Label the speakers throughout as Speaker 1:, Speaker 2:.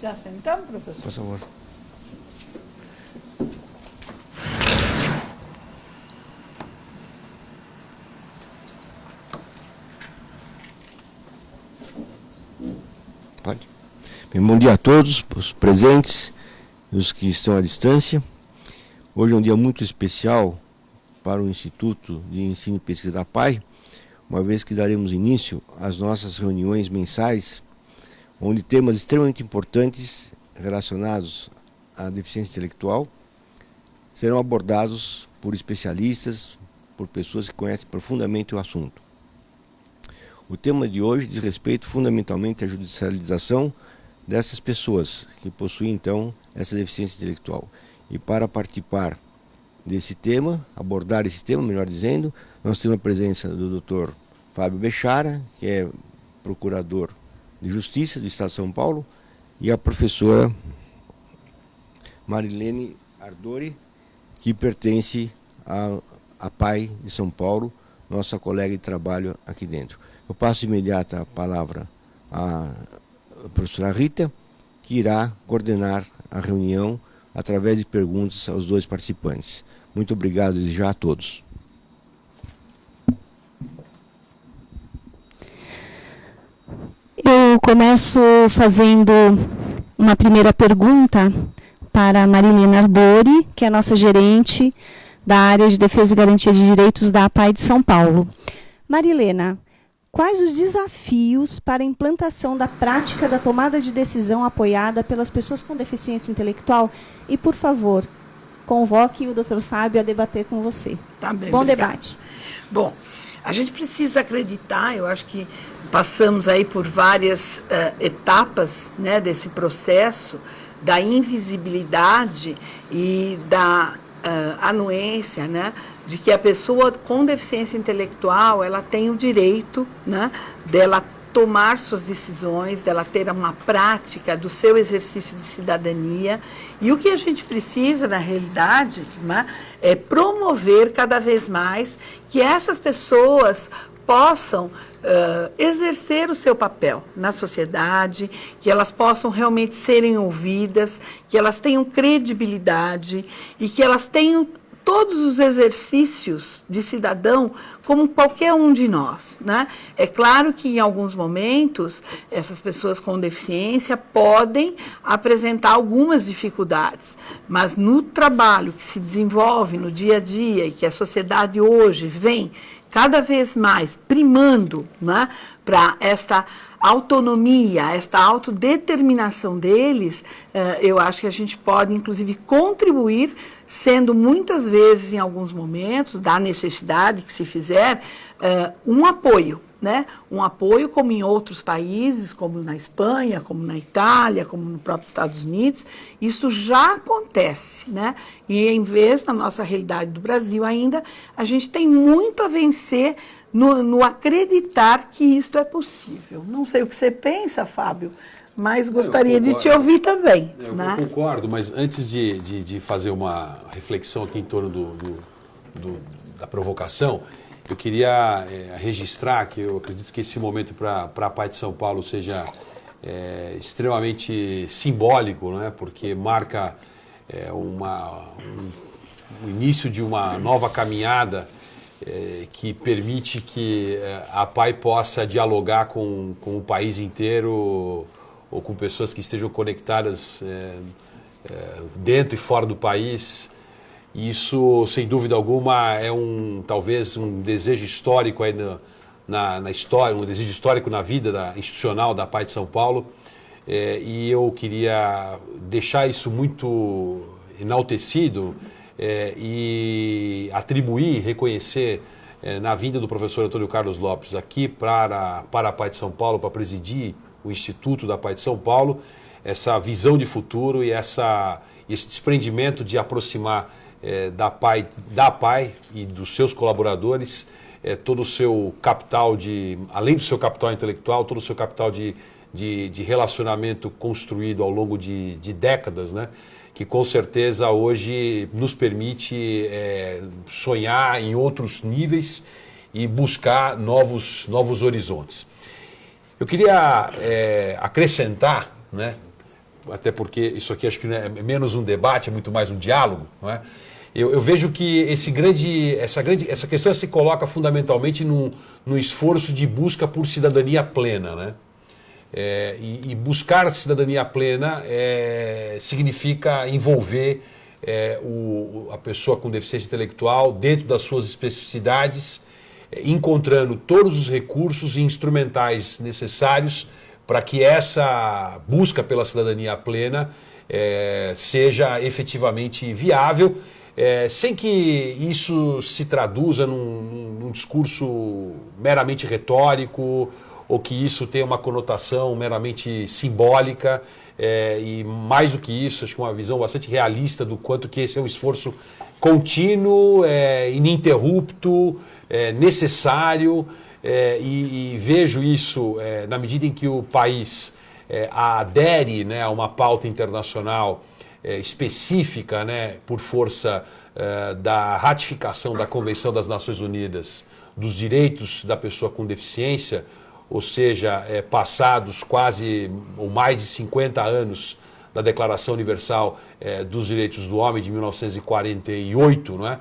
Speaker 1: Já sentamos, professor?
Speaker 2: Por favor. Pode. Bem, bom dia a todos, os presentes e os que estão à distância. Hoje é um dia muito especial para o Instituto de Ensino e Pesquisa da APAE, uma vez que daremos início às nossas reuniões mensais, onde temas extremamente importantes relacionados à deficiência intelectual serão abordados por especialistas, por pessoas que conhecem profundamente o assunto. O tema de hoje diz respeito fundamentalmente à judicialização dessas pessoas que possuem, então, essa deficiência intelectual. E para participar desse tema, abordar esse tema, melhor dizendo, nós temos a presença do Dr. Fábio Bechara, que é procurador de Justiça do Estado de São Paulo, e a professora Marilene Ardori, que pertence à APAE de São Paulo, nossa colega de trabalho aqui dentro. Eu passo de imediato a palavra à professora Rita, que irá coordenar a reunião através de perguntas aos dois participantes. Muito obrigado já a todos.
Speaker 3: Eu começo fazendo uma primeira pergunta para a Marilene Ardori, que é a nossa gerente da área de defesa e garantia de direitos da APAE de São Paulo. Marilena, quais os desafios para a implantação da prática da tomada de decisão apoiada pelas pessoas com deficiência intelectual? E, por favor, convoque o Dr. Fábio a debater com você.
Speaker 1: Tá bem,
Speaker 3: Bom
Speaker 1: obrigada.
Speaker 3: debate.
Speaker 1: Bom, a gente precisa acreditar, eu acho que passamos aí por várias etapas, né, desse processo da invisibilidade e da anuência, né, de que a pessoa com deficiência intelectual, ela tem o direito, né, dela tomar suas decisões, dela ter uma prática do seu exercício de cidadania. E o que a gente precisa, na realidade, né, é promover cada vez mais que essas pessoas possam exercer o seu papel na sociedade, que elas possam realmente serem ouvidas, que elas tenham credibilidade e que elas tenham todos os exercícios de cidadão como qualquer um de nós, né? É claro que em alguns momentos essas pessoas com deficiência podem apresentar algumas dificuldades, mas no trabalho que se desenvolve no dia a dia e que a sociedade hoje vem cada vez mais primando, né, para esta autonomia, esta autodeterminação deles, eu acho que a gente pode, inclusive, contribuir, sendo muitas vezes, em alguns momentos, da necessidade que se fizer, um apoio, né? Um apoio como em outros países, como na Espanha, como na Itália, como no próprio Estados Unidos, isso já acontece, né? E em vez da nossa realidade do Brasil ainda, a gente tem muito a vencer no acreditar que isto é possível. Não sei o que você pensa, Fábio, mas gostaria de te ouvir também.
Speaker 4: Eu
Speaker 1: né?
Speaker 4: concordo, mas antes de fazer uma reflexão aqui em torno da provocação, eu queria registrar que eu acredito que esse momento para a APAE de São Paulo seja extremamente simbólico, né? Porque marca o início de uma nova caminhada que permite que a APAE possa dialogar com o país inteiro ou com pessoas que estejam conectadas dentro e fora do país. Isso, sem dúvida alguma, é talvez um desejo histórico aí na história, um desejo histórico na vida institucional da APAE de São Paulo. E eu queria deixar isso muito enaltecido e atribuir, reconhecer na vinda do professor Antônio Carlos Lopes aqui para a APAE de São Paulo, para presidir o Instituto da APAE de São Paulo, essa visão de futuro e esse desprendimento de aproximar da APAE e dos seus colaboradores todo o seu capital além do seu capital intelectual, todo o seu capital de relacionamento construído ao longo de décadas, né? Que com certeza hoje nos permite sonhar em outros níveis e buscar novos horizontes. Eu queria acrescentar né? Até porque isso aqui acho que é menos um debate, é muito mais um diálogo, não é? Eu vejo que essa questão se coloca fundamentalmente no esforço de busca por cidadania plena, né? E buscar cidadania plena significa envolver a pessoa com deficiência intelectual dentro das suas especificidades, encontrando todos os recursos e instrumentais necessários para que essa busca pela cidadania plena seja efetivamente viável, sem que isso se traduza num discurso meramente retórico, ou que isso tenha uma conotação meramente simbólica, e mais do que isso, acho que uma visão bastante realista do quanto que esse é um esforço contínuo, ininterrupto, necessário, e vejo isso na medida em que o país adere, né, a uma pauta internacional específica, né, por força da ratificação da Convenção das Nações Unidas dos Direitos da Pessoa com Deficiência, ou seja, passados quase ou mais de 50 anos da Declaração Universal dos Direitos do Homem de 1948, não é?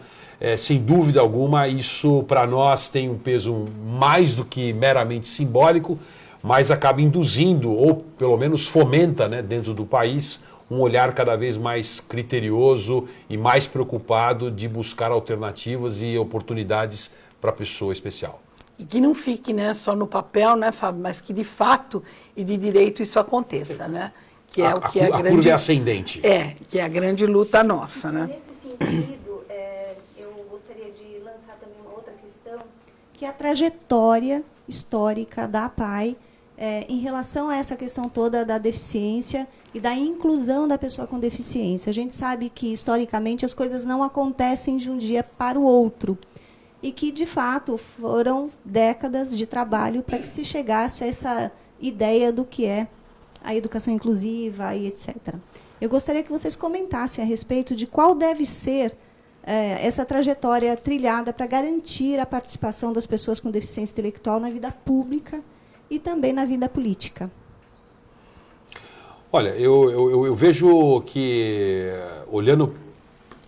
Speaker 4: Sem dúvida alguma, isso para nós tem um peso mais do que meramente simbólico, mas acaba induzindo, ou pelo menos fomenta, né, dentro do país, um olhar cada vez mais criterioso e mais preocupado de buscar alternativas e oportunidades para a pessoa especial.
Speaker 1: E que não fique, né, só no papel, né, Fábio, mas que de fato e de direito isso aconteça, né? Que é o que
Speaker 4: a curva é ascendente.
Speaker 1: Que é a grande luta nossa, né?
Speaker 3: Nesse sentido, eu gostaria de lançar também uma outra questão, que é a trajetória histórica da APAI em relação a essa questão toda da deficiência e da inclusão da pessoa com deficiência. A gente sabe que, historicamente, as coisas não acontecem de um dia para o outro e que, de fato, foram décadas de trabalho para que se chegasse a essa ideia do que é a educação inclusiva e etc. Eu gostaria que vocês comentassem a respeito de qual deve ser essa trajetória trilhada para garantir a participação das pessoas com deficiência intelectual na vida pública e também na vida política.
Speaker 4: Olha, eu vejo que, olhando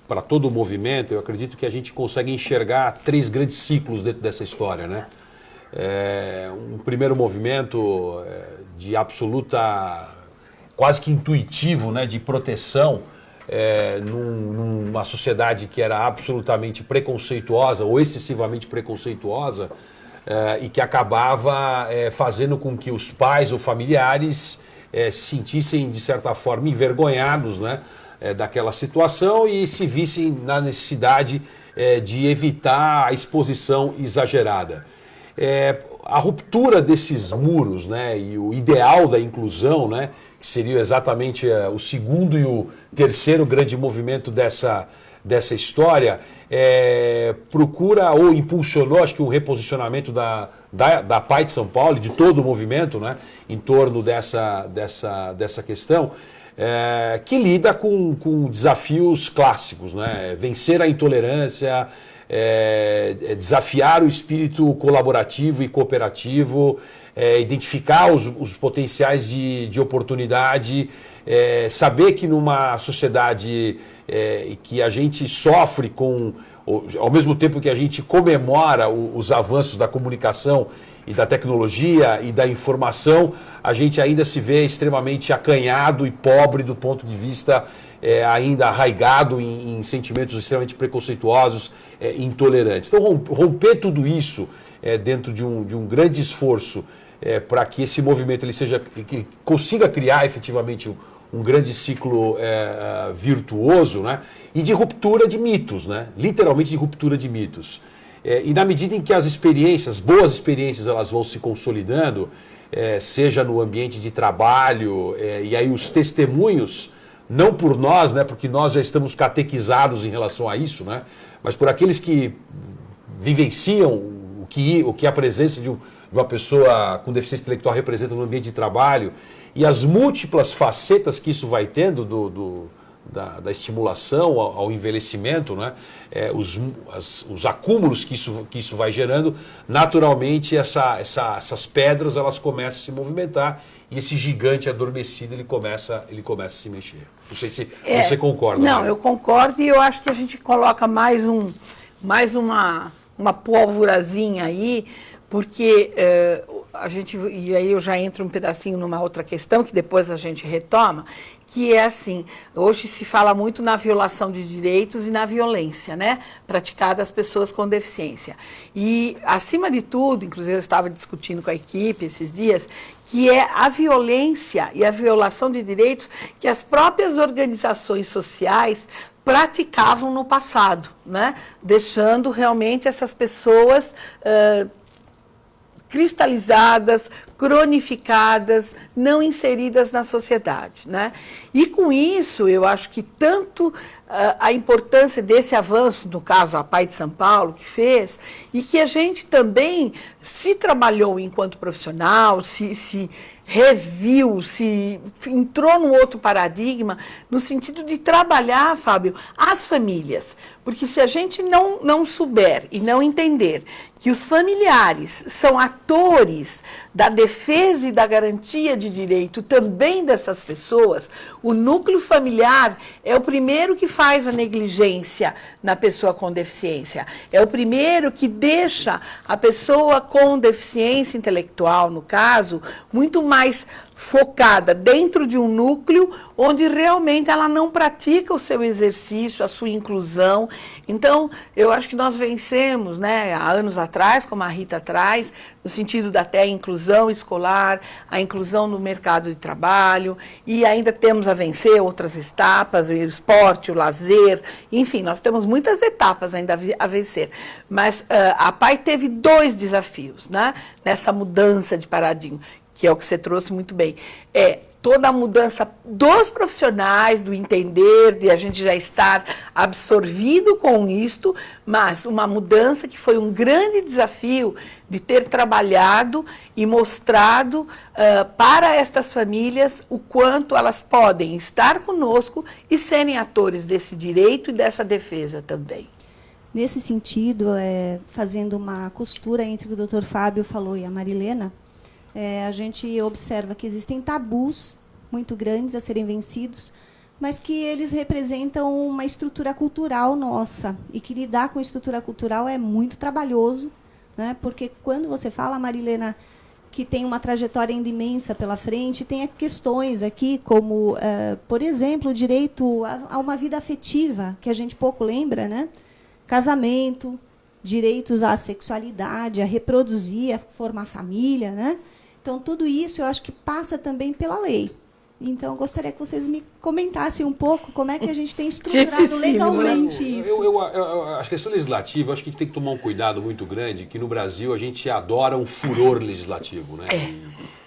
Speaker 4: para todo o movimento, eu acredito que a gente consegue enxergar 3 grandes ciclos dentro dessa história, né? Um primeiro movimento de absoluta, quase que intuitivo, né, de proteção numa sociedade que era absolutamente preconceituosa ou excessivamente preconceituosa, e que acabava fazendo com que os pais ou familiares se sentissem, de certa forma, envergonhados, né, daquela situação e se vissem na necessidade de evitar a exposição exagerada. A ruptura desses muros, né, e o ideal da inclusão, né, que seria exatamente o segundo e o terceiro grande movimento dessa história, procura ou impulsionou, acho que, um reposicionamento da APAI de São Paulo, de todo o movimento, né, em torno dessa questão, que lida com desafios clássicos, né, vencer a intolerância, desafiar o espírito colaborativo e cooperativo, identificar os potenciais de oportunidade, saber que numa sociedade que a gente sofre com, ao mesmo tempo que a gente comemora os avanços da comunicação e da tecnologia e da informação, a gente ainda se vê extremamente acanhado e pobre do ponto de vista ainda arraigado em sentimentos extremamente preconceituosos, intolerantes. Então, romper tudo isso dentro de um grande esforço para que esse movimento que consiga criar efetivamente um grande ciclo virtuoso, né, e de ruptura de mitos, né, literalmente de ruptura de mitos. E na medida em que as boas experiências, elas vão se consolidando, seja no ambiente de trabalho, e aí os testemunhos, não por nós, né, porque nós já estamos catequizados em relação a isso, né, mas por aqueles que vivenciam o que a presença de uma pessoa com deficiência intelectual representa no ambiente de trabalho e as múltiplas facetas que isso vai tendo da estimulação ao envelhecimento, né? Os acúmulos que isso vai gerando, naturalmente essas pedras elas começam a se movimentar e esse gigante adormecido ele começa a se mexer. Não sei se você concorda.
Speaker 1: Não, eu concordo, e eu acho que a gente coloca mais uma pólvorazinha aí, porque e aí eu já entro um pedacinho numa outra questão, que depois a gente retoma, que é assim, hoje se fala muito na violação de direitos e na violência, né, praticada às pessoas com deficiência. E, acima de tudo, inclusive eu estava discutindo com a equipe esses dias, que é a violência e a violação de direitos que as próprias organizações sociais praticavam no passado, né, deixando realmente essas pessoas cristalizadas, cronificadas, não inseridas na sociedade, né? E com isso, eu acho que tanto a importância desse avanço, no caso a PAI de São Paulo que fez, e que a gente também se trabalhou enquanto profissional, se reviu, se entrou num outro paradigma, no sentido de trabalhar, Fábio, as famílias. Porque se a gente não souber e não entender que os familiares são atores da defesa e da garantia de direito também dessas pessoas, o núcleo familiar é o primeiro que faz a negligência na pessoa com deficiência, é o primeiro que deixa a pessoa com deficiência intelectual, no caso, muito mais focada dentro de um núcleo onde realmente ela não pratica o seu exercício, a sua inclusão. Então, eu acho que nós vencemos, né, há anos atrás, como a Rita traz, no sentido da até a inclusão escolar, a inclusão no mercado de trabalho, e ainda temos a vencer outras etapas, o esporte, o lazer, enfim, nós temos muitas etapas ainda a vencer. Mas a PAI teve 2 desafios, né, nessa mudança de paradigma, que é o que você trouxe muito bem, toda a mudança dos profissionais, do entender, de a gente já estar absorvido com isto, mas uma mudança que foi um grande desafio de ter trabalhado e mostrado para estas famílias o quanto elas podem estar conosco e serem atores desse direito e dessa defesa também.
Speaker 3: Nesse sentido, fazendo uma costura entre o que o Dr. Fábio falou e a Marilena, a gente observa que existem tabus muito grandes a serem vencidos, mas que eles representam uma estrutura cultural nossa, e que lidar com a estrutura cultural é muito trabalhoso, né? Porque quando você fala, Marilena, que tem uma trajetória ainda imensa pela frente, tem questões aqui como, por exemplo, o direito a uma vida afetiva, que a gente pouco lembra, né? Casamento, direitos à sexualidade, a reproduzir, a formar família, né? Então, tudo isso eu acho que passa também pela lei. Então, eu gostaria que vocês me comentassem um pouco como é que a gente tem estruturado legalmente isso.
Speaker 4: A questão legislativa, eu acho que a gente tem que tomar um cuidado muito grande, que no Brasil a gente adora um furor legislativo, né?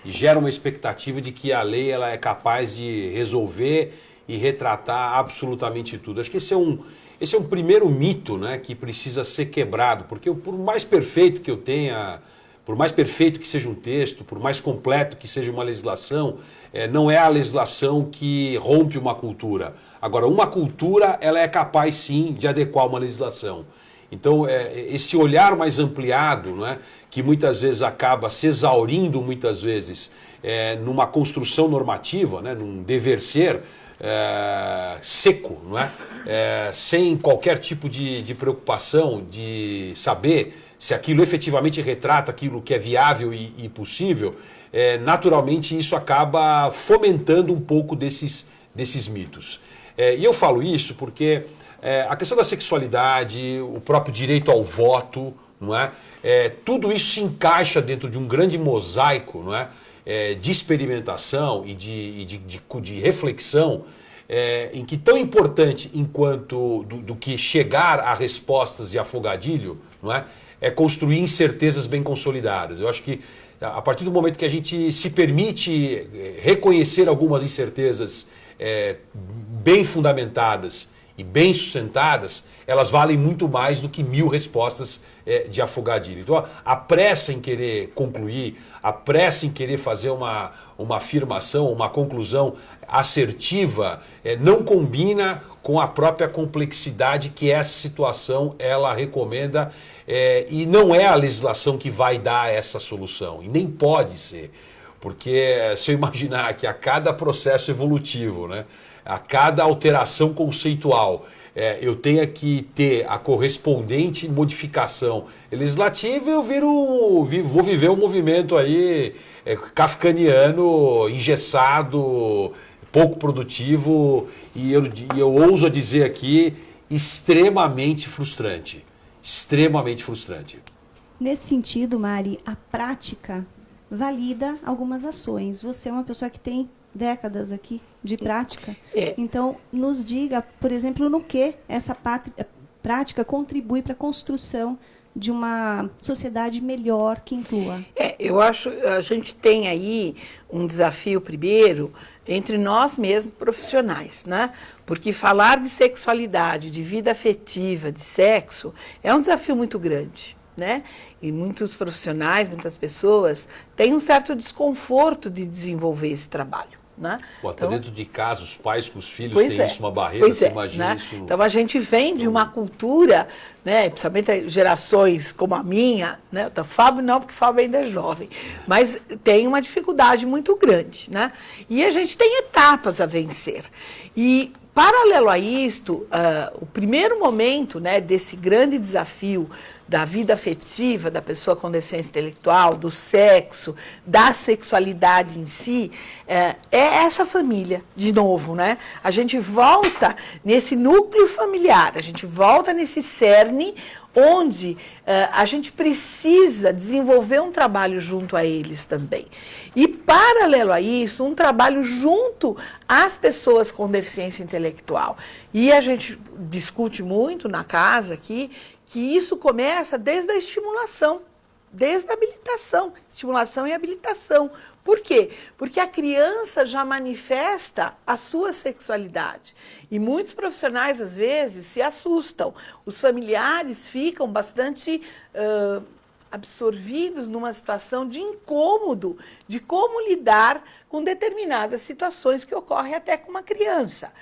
Speaker 4: E gera uma expectativa de que a lei ela é capaz de resolver e retratar absolutamente tudo. Acho que esse é um primeiro mito, né, que precisa ser quebrado, porque por mais perfeito que eu tenha, por mais perfeito que seja um texto, por mais completo que seja uma legislação, não é a legislação que rompe uma cultura. Agora, uma cultura ela é capaz, sim, de adequar uma legislação. Então, esse olhar mais ampliado, né, que muitas vezes acaba se exaurindo, muitas vezes, numa construção normativa, né, num dever ser, seco, não é? Sem qualquer tipo de preocupação de saber se aquilo efetivamente retrata aquilo que é viável e possível, naturalmente isso acaba fomentando um pouco desses mitos. E eu falo isso porque a questão da sexualidade, o próprio direito ao voto, não é? Tudo isso se encaixa dentro de um grande mosaico, não é? De experimentação e de reflexão, em que tão importante enquanto do que chegar a respostas de afogadilho, não é construir incertezas bem consolidadas. Eu acho que a partir do momento que a gente se permite reconhecer algumas incertezas bem fundamentadas e bem sustentadas, elas valem muito mais do que 1000 respostas de afogadilho. Então, a pressa em querer concluir, a pressa em querer fazer uma afirmação, uma conclusão assertiva, não combina com a própria complexidade que essa situação ela recomenda, e não é a legislação que vai dar essa solução, e nem pode ser. Porque se eu imaginar que a cada processo evolutivo, né, a cada alteração conceitual, eu tenha que ter a correspondente modificação legislativa, eu vou viver um movimento aí kafkaniano, engessado, pouco produtivo e eu ouso dizer aqui, extremamente frustrante. Extremamente frustrante.
Speaker 3: Nesse sentido, Mari, a prática valida algumas ações. Você é uma pessoa que tem décadas aqui de prática. Então, nos diga, por exemplo, no que essa prática contribui para a construção de uma sociedade melhor que inclua.
Speaker 1: Eu acho que a gente tem aí um desafio primeiro entre nós mesmos profissionais, né? Porque falar de sexualidade, de vida afetiva, de sexo, é um desafio muito grande, né? E muitos profissionais, muitas pessoas têm um certo desconforto de desenvolver esse trabalho. Né?
Speaker 4: Pô, até então, dentro de casa, os pais com os filhos têm isso, uma barreira, você imagina, né? Isso.
Speaker 1: Então a gente vem de uma cultura, né, principalmente gerações como a minha, né? O Fábio não, porque o Fábio ainda é jovem, mas tem uma dificuldade muito grande, né? E a gente tem etapas a vencer. E paralelo a isto, o primeiro momento, né, desse grande desafio da vida afetiva da pessoa com deficiência intelectual, do sexo, da sexualidade em si, é essa família, de novo, né? A gente volta nesse núcleo familiar, a gente volta nesse cerne onde a gente precisa desenvolver um trabalho junto a eles também. E, paralelo a isso, um trabalho junto às pessoas com deficiência intelectual. E a gente discute muito na casa aqui que isso começa desde a estimulação, desde a habilitação, estimulação e habilitação. Por quê? Porque a criança já manifesta a sua sexualidade. E muitos profissionais, às vezes, se assustam. Os familiares ficam bastante absorvidos numa situação de incômodo, de como lidar com determinadas situações que ocorrem até com uma criança.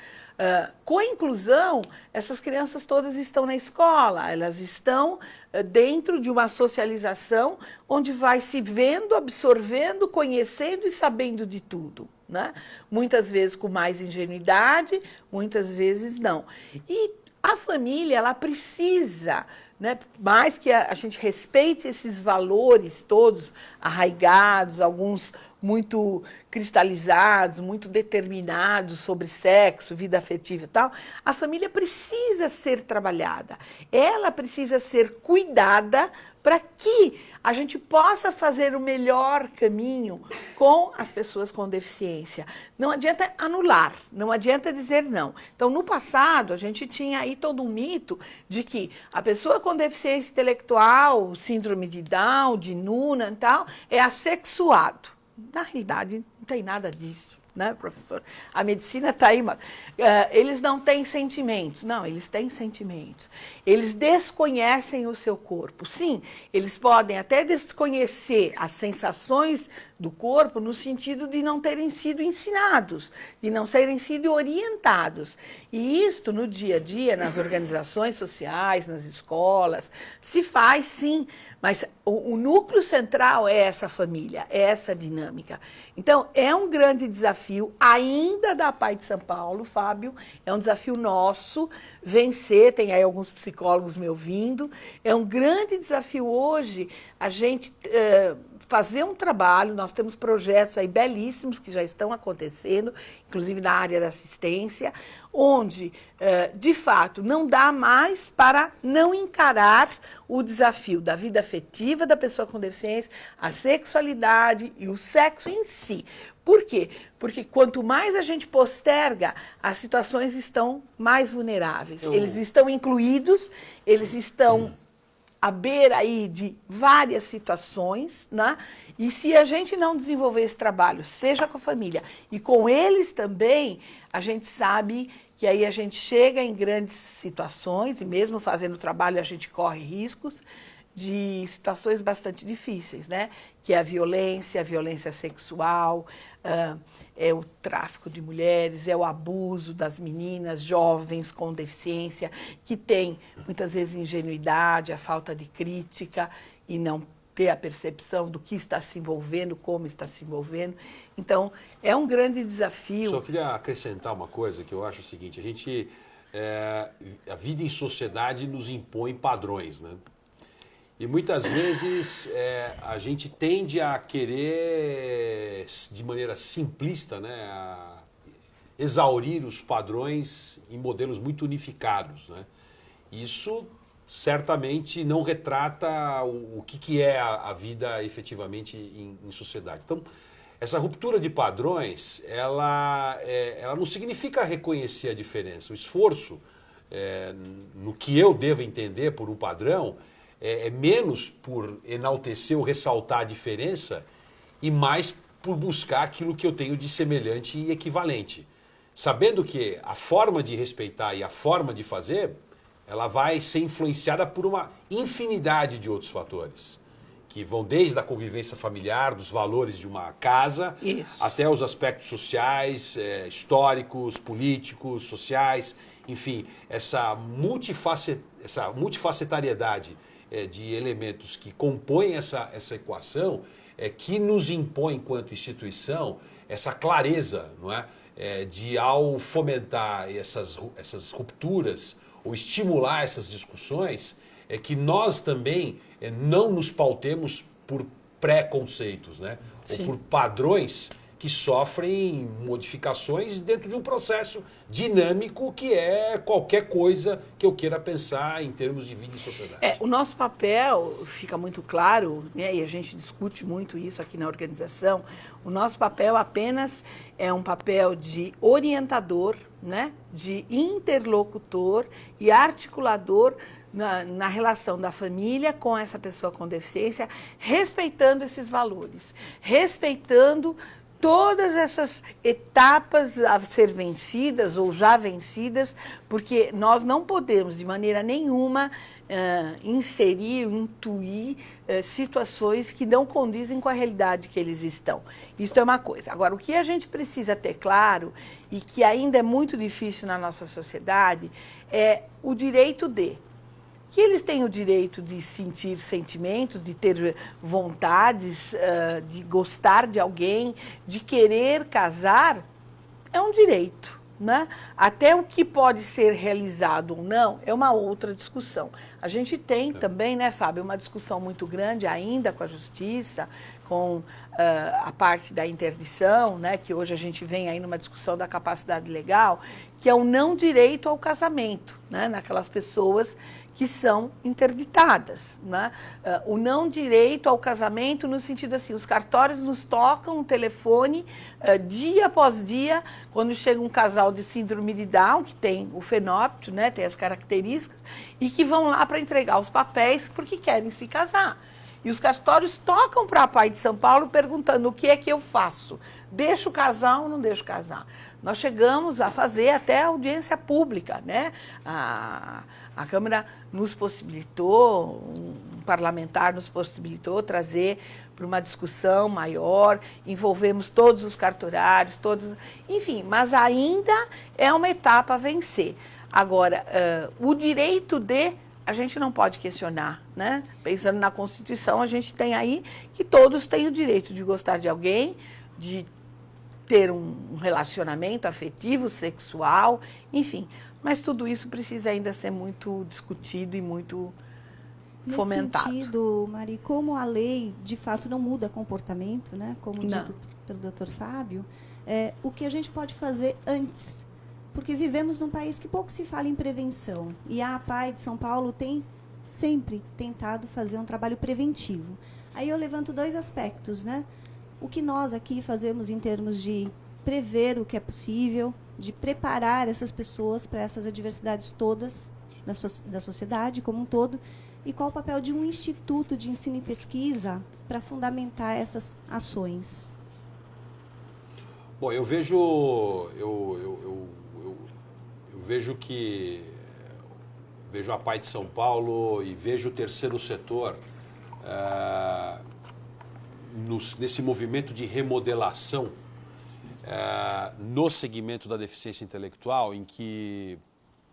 Speaker 1: Com a inclusão, essas crianças todas estão na escola, elas estão dentro de uma socialização onde vai se vendo, absorvendo, conhecendo e sabendo de tudo, né? Muitas vezes com mais ingenuidade, muitas vezes não. E a família, ela precisa, né, mais que a gente respeite esses valores todos arraigados, alguns muito cristalizados, muito determinados sobre sexo, vida afetiva e tal, a família precisa ser trabalhada, ela precisa ser cuidada para que a gente possa fazer o melhor caminho com as pessoas com deficiência. Não adianta anular, não adianta dizer não. Então, no passado, a gente tinha aí todo um mito de que a pessoa com deficiência intelectual, síndrome de Down, de Noonan e tal, é assexuado. Na realidade, não tem nada disso, né, professor? A medicina está aí, mas eles não têm sentimentos. Não, eles têm sentimentos. Eles desconhecem o seu corpo. Sim, eles podem até desconhecer as sensações do corpo no sentido de não terem sido ensinados, de não terem sido orientados. E isto, no dia a dia, nas organizações sociais, nas escolas, se faz sim, mas o núcleo central é essa família, é essa dinâmica. Então, é um grande desafio, ainda da APAI de São Paulo, Fábio, é um desafio nosso vencer, tem aí alguns psicólogos me ouvindo, é um grande desafio hoje a gente fazer um trabalho, nós temos projetos aí belíssimos que já estão acontecendo, inclusive na área da assistência, onde, de fato, não dá mais para não encarar o desafio da vida afetiva da pessoa com deficiência, a sexualidade e o sexo em si. Por quê? Porque quanto mais a gente posterga, as situações estão mais vulneráveis. Eles estão incluídos, eles estão à beira aí de várias situações, né? E se a gente não desenvolver esse trabalho, seja com a família e com eles também, a gente sabe que aí a gente chega em grandes situações, e mesmo fazendo o trabalho a gente corre riscos de situações bastante difíceis, né? Que é a violência sexual, é o tráfico de mulheres, é o abuso das meninas, jovens com deficiência, que tem muitas vezes ingenuidade, a falta de crítica e não ter a percepção do que está se envolvendo, como está se envolvendo. Então, é um grande desafio.
Speaker 4: Só queria acrescentar uma coisa que eu acho o seguinte, a vida em sociedade nos impõe padrões, né? E muitas vezes a gente tende a querer, de maneira simplista, né, a exaurir os padrões em modelos muito unificados, né? Isso certamente não retrata o que é a vida efetivamente em sociedade. Então, essa ruptura de padrões, ela não significa reconhecer a diferença. O esforço no que eu devo entender por um padrão é menos por enaltecer ou ressaltar a diferença e mais por buscar aquilo que eu tenho de semelhante e equivalente. Sabendo que a forma de respeitar e a forma de fazer, ela vai ser influenciada por uma infinidade de outros fatores, que vão desde a convivência familiar, dos valores de uma casa, até os aspectos sociais, históricos, políticos, sociais, enfim, essa multifacetariedade de elementos que compõem essa equação, que nos impõe, enquanto instituição, essa clareza, não é? De ao fomentar essas rupturas ou estimular essas discussões, que nós também não nos pautemos por preconceitos, né? Ou por padrões que sofrem modificações dentro de um processo dinâmico que é qualquer coisa que eu queira pensar em termos de vida em sociedade.
Speaker 1: O nosso papel fica muito claro, né, e a gente discute muito isso aqui na organização, o nosso papel apenas é um papel de orientador, né, de interlocutor e articulador na relação da família com essa pessoa com deficiência, respeitando esses valores, respeitando todas essas etapas a ser vencidas ou já vencidas, porque nós não podemos, de maneira nenhuma, inserir, intuir situações que não condizem com a realidade que eles estão. Isso é uma coisa. Agora, o que a gente precisa ter claro, e que ainda é muito difícil na nossa sociedade, é o direito de. Que eles têm o direito de sentir sentimentos, de ter vontades, de gostar de alguém, de querer casar, é um direito, né? Até o que pode ser realizado ou não é uma outra discussão. A gente tem também, né, Fábio, uma discussão muito grande ainda com a justiça, com a parte da interdição, né, que hoje a gente vem aí numa discussão da capacidade legal, que é o não direito ao casamento, né, naquelas pessoas que são interditadas, né? O não direito ao casamento no sentido assim, os cartórios nos tocam o telefone dia após dia, quando chega um casal de síndrome de Down, que tem o fenótipo, né, tem as características, e que vão lá para entregar os papéis porque querem se casar. E os cartórios tocam para a PAI de São Paulo perguntando o que é que eu faço. Deixo casar ou não deixo casar? Nós chegamos a fazer até audiência pública, né? A Câmara nos possibilitou, um parlamentar nos possibilitou trazer para uma discussão maior, envolvemos todos os cartorários, enfim, mas ainda é uma etapa a vencer. Agora, o direito de... a gente não pode questionar, né? Pensando na Constituição, a gente tem aí que todos têm o direito de gostar de alguém, de ter um relacionamento afetivo, sexual, enfim. Mas tudo isso precisa ainda ser muito discutido e muito fomentado.
Speaker 3: Nesse sentido, Mari, como a lei, de fato, não muda comportamento, né? Como dito pelo Dr. Fábio, o que a gente pode fazer antes? Porque vivemos num país que pouco se fala em prevenção. E a APAI de São Paulo tem sempre tentado fazer um trabalho preventivo. Aí eu levanto dois aspectos, né? O que nós aqui fazemos em termos de prever o que é possível, de preparar essas pessoas para essas adversidades todas da sociedade como um todo, e qual o papel de um instituto de ensino e pesquisa para fundamentar essas ações.
Speaker 4: Bom, eu vejo a PAI de São Paulo e vejo o terceiro setor nesse movimento de remodelação no segmento da deficiência intelectual, em que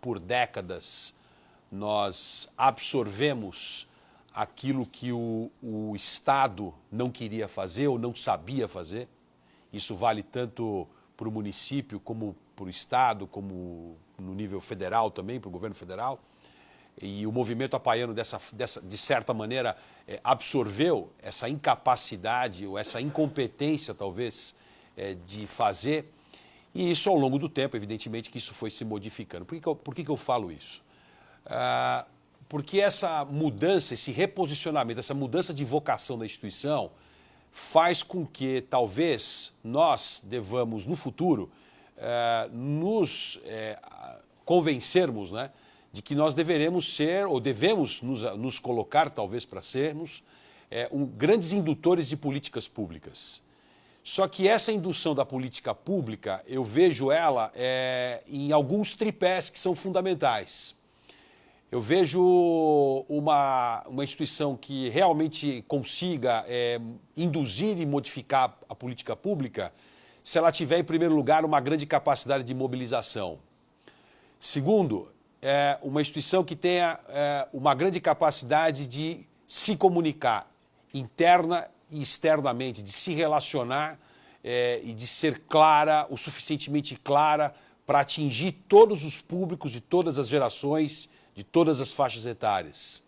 Speaker 4: por décadas nós absorvemos aquilo que o Estado não queria fazer ou não sabia fazer. Isso vale tanto para o município como para o Estado, como no nível federal também, para o governo federal. E o movimento apaiano, de certa maneira, absorveu essa incapacidade ou essa incompetência, talvez, de fazer. E isso, ao longo do tempo, evidentemente, que isso foi se modificando. Por que eu falo isso? Porque essa mudança, esse reposicionamento, essa mudança de vocação da instituição faz com que, talvez, nós devamos, no futuro, nos convencermos, né, de que nós deveremos ser, ou devemos nos colocar, talvez, para sermos, grandes indutores de políticas públicas. Só que essa indução da política pública, eu vejo ela em alguns tripés que são fundamentais. Eu vejo uma instituição que realmente consiga induzir e modificar a política pública se ela tiver, em primeiro lugar, uma grande capacidade de mobilização. Segundo, uma instituição que tenha uma grande capacidade de se comunicar interna e externamente, de se relacionar e de ser clara, o suficientemente clara para atingir todos os públicos de todas as gerações, de todas as faixas etárias.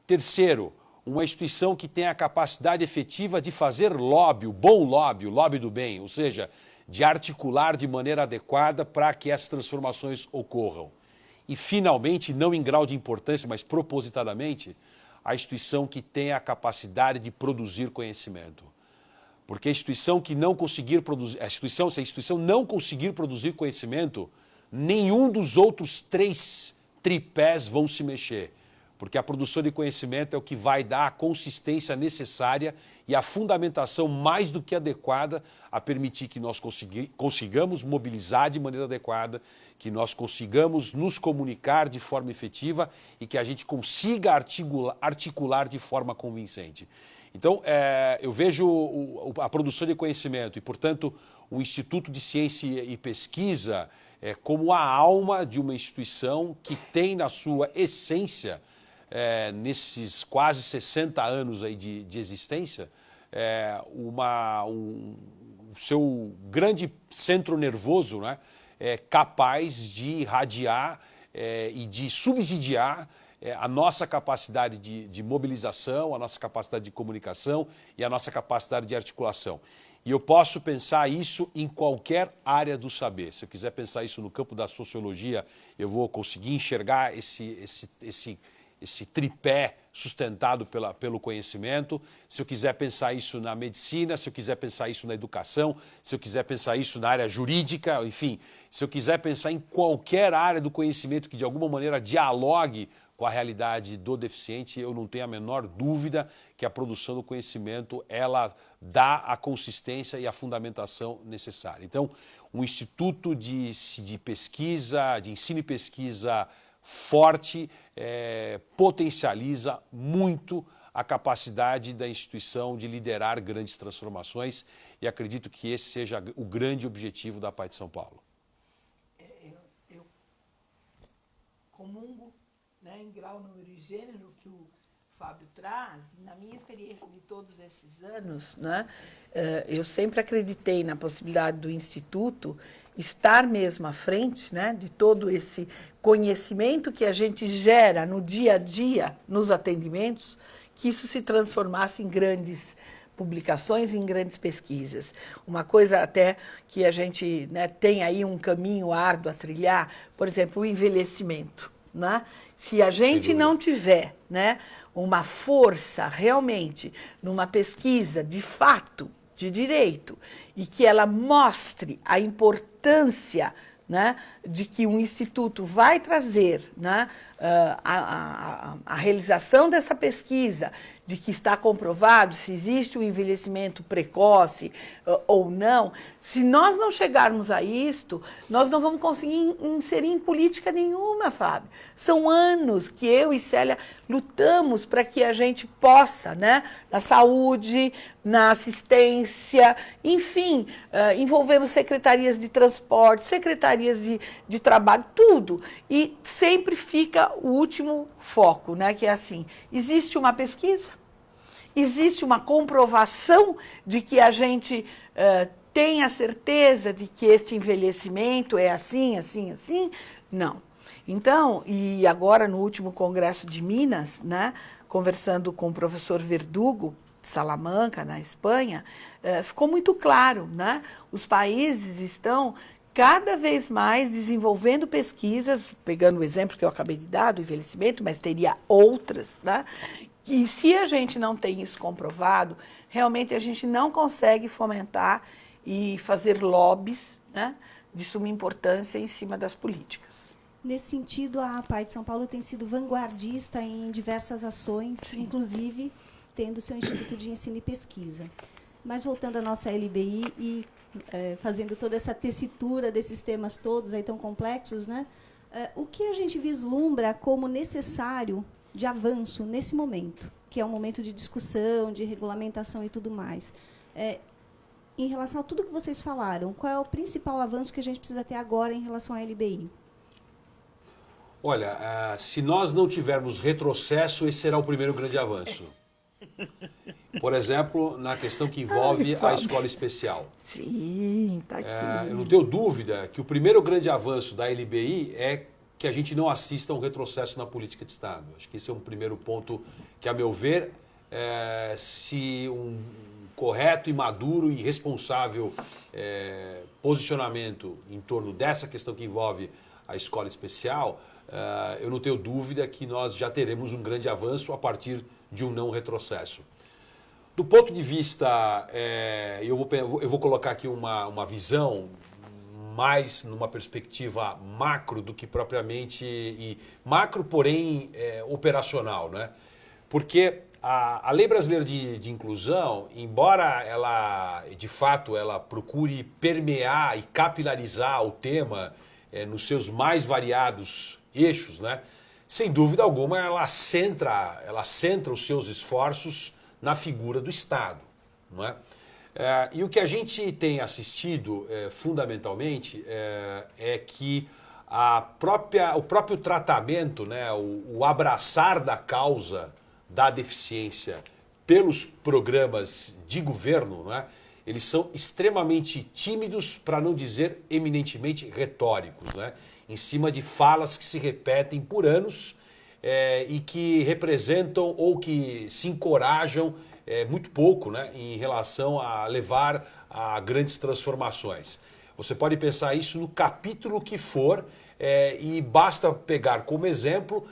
Speaker 4: Terceiro, uma instituição que tenha a capacidade efetiva de fazer lobby, o lobby do bem, ou seja, de articular de maneira adequada para que essas transformações ocorram. E, finalmente, não em grau de importância, mas propositadamente, a instituição que tenha a capacidade de produzir conhecimento. Porque a instituição que não conseguir produzir, se a instituição não conseguir produzir conhecimento, nenhum dos outros 3 tripés vão se mexer, porque a produção de conhecimento é o que vai dar a consistência necessária e a fundamentação mais do que adequada a permitir que nós consigamos mobilizar de maneira adequada, que nós consigamos nos comunicar de forma efetiva e que a gente consiga articular de forma convincente. Então, eu vejo a produção de conhecimento e, portanto, o Instituto de Ciência e Pesquisa como a alma de uma instituição que tem na sua essência, nesses quase 60 anos aí de existência, o seu grande centro nervoso, né, capaz de irradiar e de subsidiar a nossa capacidade de mobilização, a nossa capacidade de comunicação e a nossa capacidade de articulação. E eu posso pensar isso em qualquer área do saber. Se eu quiser pensar isso no campo da sociologia, eu vou conseguir enxergar esse tripé sustentado pelo conhecimento. Se eu quiser pensar isso na medicina, se eu quiser pensar isso na educação, se eu quiser pensar isso na área jurídica, enfim, se eu quiser pensar em qualquer área do conhecimento que de alguma maneira dialogue com a realidade do deficiente, eu não tenho a menor dúvida que a produção do conhecimento, ela dá a consistência e a fundamentação necessária. Então, um instituto de pesquisa, de ensino e pesquisa forte, potencializa muito a capacidade da instituição de liderar grandes transformações e acredito que esse seja o grande objetivo da APAI de São Paulo.
Speaker 1: Eu comungo, né, em grau, número e gênero que o Fábio traz. Na minha experiência de todos esses anos, né, eu sempre acreditei na possibilidade do Instituto estar mesmo à frente, né, de todo esse conhecimento que a gente gera no dia a dia, nos atendimentos, que isso se transformasse em grandes publicações, em grandes pesquisas. Uma coisa até que a gente, né, tem aí um caminho árduo a trilhar, por exemplo, o envelhecimento. Né? Se a gente não tiver, né, uma força realmente numa pesquisa de fato, de direito, e que ela mostre a importância, né, de que um instituto vai trazer, né, a realização dessa pesquisa de que está comprovado se existe um envelhecimento precoce ou não, se nós não chegarmos a isto, nós não vamos conseguir inserir em política nenhuma, Fábio. São anos que eu e Célia lutamos para que a gente possa, né, na saúde, na assistência, enfim, envolvemos secretarias de transporte, secretarias de trabalho, tudo. E sempre fica o último foco, né, que é assim, existe uma pesquisa? Existe uma comprovação de que a gente tem a certeza de que este envelhecimento é assim, assim, assim? Não. Então, e agora no último congresso de Minas, né, conversando com o professor Verdugo, de Salamanca, na Espanha, ficou muito claro, né? Os países estão cada vez mais desenvolvendo pesquisas, pegando o exemplo que eu acabei de dar do envelhecimento, mas teria outras, né? Que se a gente não tem isso comprovado, realmente a gente não consegue fomentar e fazer lobbies, né, de suma importância em cima das políticas.
Speaker 3: Nesse sentido, a APAI de São Paulo tem sido vanguardista em diversas ações, sim, inclusive tendo seu Instituto de Ensino e Pesquisa. Mas voltando à nossa LBI e fazendo toda essa tessitura desses temas todos aí tão complexos, né, o que a gente vislumbra como necessário de avanço nesse momento, que é um momento de discussão, de regulamentação e tudo mais? Em relação a tudo que vocês falaram, qual é o principal avanço que a gente precisa ter agora em relação à LBI?
Speaker 4: Olha, se nós não tivermos retrocesso, esse será o primeiro grande avanço. Por exemplo, na questão que envolve a escola especial.
Speaker 1: Sim, está aqui.
Speaker 4: Eu não tenho dúvida que o primeiro grande avanço da LBI é que a gente não assista a um retrocesso na política de Estado. Acho que esse é um primeiro ponto que, a meu ver, se um correto e maduro e responsável posicionamento em torno dessa questão que envolve a escola especial, eu não tenho dúvida que nós já teremos um grande avanço a partir de um não retrocesso. Do ponto de vista, eu vou colocar aqui uma visão mais numa perspectiva macro do que propriamente macro, porém operacional, né? Porque a Lei Brasileira de Inclusão, embora ela, de fato, ela procure permear e capilarizar o tema nos seus mais variados eixos, né? Sem dúvida alguma, ela centra os seus esforços na figura do Estado, não é? E o que a gente tem assistido, fundamentalmente, é que o próprio tratamento, né, o abraçar da causa da deficiência pelos programas de governo, né, eles são extremamente tímidos, para não dizer eminentemente retóricos, né, em cima de falas que se repetem por anos e que representam ou que se encorajam muito pouco, né, em relação a levar a grandes transformações. Você pode pensar isso no capítulo que for e basta pegar como exemplo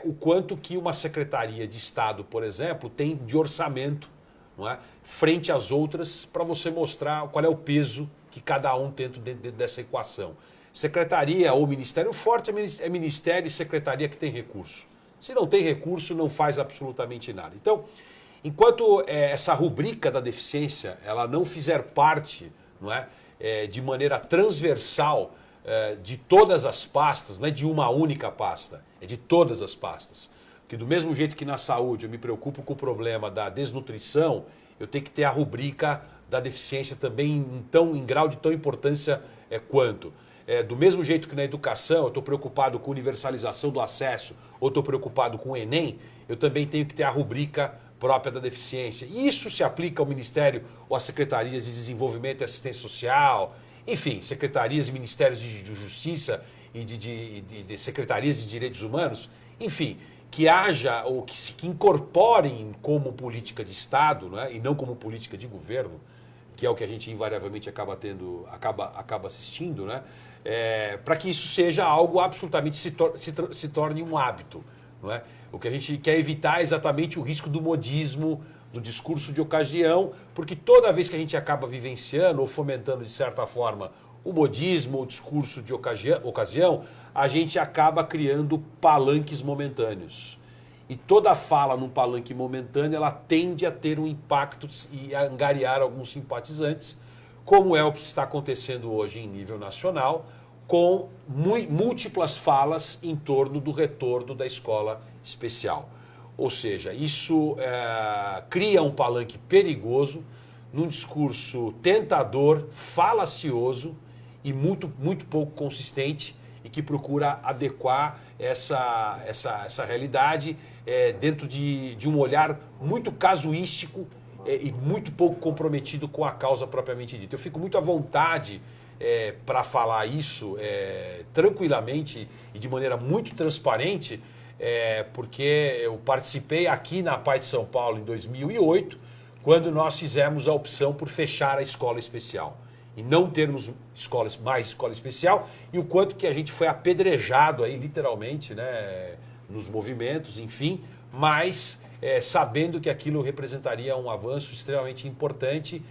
Speaker 4: o quanto que uma Secretaria de Estado, por exemplo, tem de orçamento, não é, frente às outras, para você mostrar qual é o peso que cada um tem dentro dessa equação. Secretaria ou ministério forte é ministério e secretaria que tem recurso. Se não tem recurso, não faz absolutamente nada. Então, enquanto essa rubrica da deficiência ela não fizer parte, não é, de maneira transversal de todas as pastas, não é de uma única pasta, é de todas as pastas. Porque do mesmo jeito que na saúde eu me preocupo com o problema da desnutrição, eu tenho que ter a rubrica da deficiência também em grau de tão importância quanto. Do mesmo jeito que na educação eu estou preocupado com universalização do acesso ou estou preocupado com o Enem, eu também tenho que ter a rubrica própria da deficiência. E isso se aplica ao Ministério ou às Secretarias de Desenvolvimento e Assistência Social, enfim, secretarias e ministérios de Justiça e de secretarias de Direitos Humanos, enfim, que haja ou que incorporem como política de Estado, né, e não como política de governo, que é o que a gente invariavelmente acaba assistindo, né, para que isso seja algo absolutamente se torne um hábito, não é? O que a gente quer evitar é exatamente o risco do modismo, do discurso de ocasião, porque toda vez que a gente acaba vivenciando ou fomentando, de certa forma, o modismo ou o discurso de ocasião, a gente acaba criando palanques momentâneos. e toda fala num palanque momentâneo, ela tende a ter um impacto e a angariar alguns simpatizantes, como é o que está acontecendo hoje em nível nacional, com múltiplas falas em torno do retorno da escola especial. Ou seja, isso cria um palanque perigoso, num discurso tentador, falacioso e muito pouco consistente, e que procura adequar essa realidade dentro de um olhar muito casuístico e muito pouco comprometido com a causa propriamente dita. Eu fico muito à vontade para falar isso tranquilamente e de maneira muito transparente, porque eu participei aqui na APAE de São Paulo em 2008, quando nós fizemos a opção por fechar a escola especial e não termos mais escola especial, e o quanto que a gente foi apedrejado aí, literalmente, né, nos movimentos, enfim, mas sabendo que aquilo representaria um avanço extremamente importante,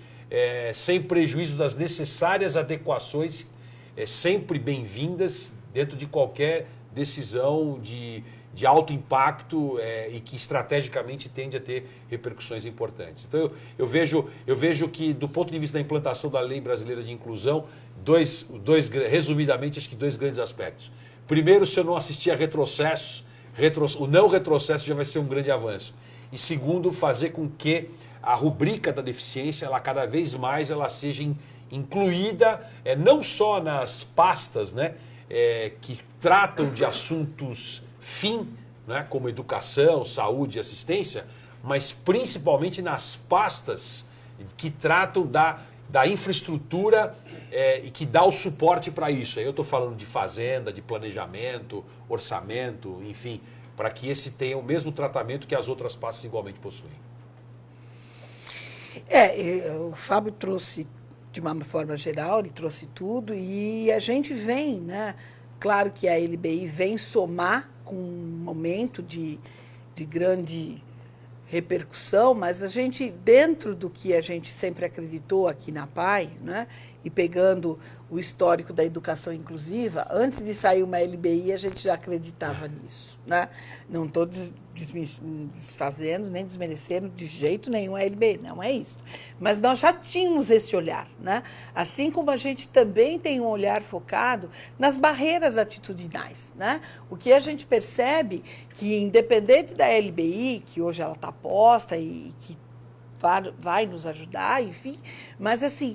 Speaker 4: sem prejuízo das necessárias adequações, sempre bem-vindas dentro de qualquer decisão de alto impacto e que estrategicamente tende a ter repercussões importantes. Então eu vejo que, do ponto de vista da implantação da Lei Brasileira de Inclusão, resumidamente, acho que dois grandes aspectos. Primeiro, se eu não assistir a retrocessos, o não retrocesso já vai ser um grande avanço. E segundo, fazer com que a rubrica da deficiência, ela cada vez mais ela seja incluída, não só nas pastas, né, que tratam de assuntos fim, né, como educação, saúde e assistência, mas principalmente nas pastas que tratam da infraestrutura e que dá o suporte para isso. Aí eu estou falando de fazenda, de planejamento, orçamento, enfim, para que esse tenha o mesmo tratamento que as outras pastas igualmente possuem.
Speaker 1: O Fábio trouxe de uma forma geral, ele trouxe tudo, e a gente vem, né? Claro que a LBI vem somar com um momento de grande repercussão, mas a gente, dentro do que a gente sempre acreditou aqui na APAE, né, e pegando o histórico da educação inclusiva, antes de sair uma LBI, a gente já acreditava nisso, né? Não estou desfazendo, nem desmerecendo de jeito nenhum a LBI, não é isso. Mas nós já tínhamos esse olhar, né? Assim como a gente também tem um olhar focado nas barreiras atitudinais, né? O que a gente percebe que, independente da LBI, que hoje ela está posta e que vai nos ajudar, enfim, mas assim,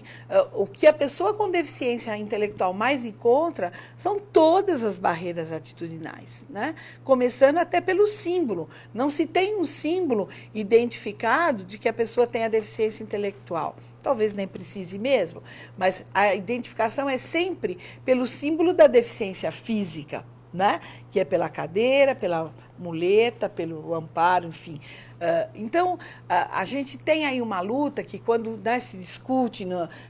Speaker 1: o que a pessoa com deficiência intelectual mais encontra são todas as barreiras atitudinais, né? Começando até pelo símbolo. Não se tem um símbolo identificado de que a pessoa tem a deficiência intelectual. Talvez nem precise mesmo, mas a identificação é sempre pelo símbolo da deficiência física, né? Que é pela cadeira, pela muleta, pelo amparo, enfim. Então, a gente tem aí uma luta que, quando, né, se discute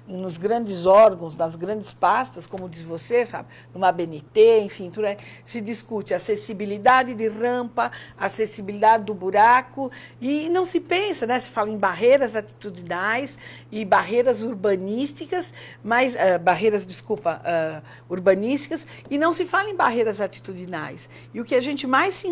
Speaker 1: nos grandes órgãos, nas grandes pastas, como diz você, Fábio, numa ABNT, enfim, tudo aí, se discute acessibilidade de rampa, acessibilidade do buraco, e não se pensa, né, se fala em barreiras atitudinais e barreiras urbanísticas, mas urbanísticas, e não se fala em barreiras atitudinais. E o que a gente mais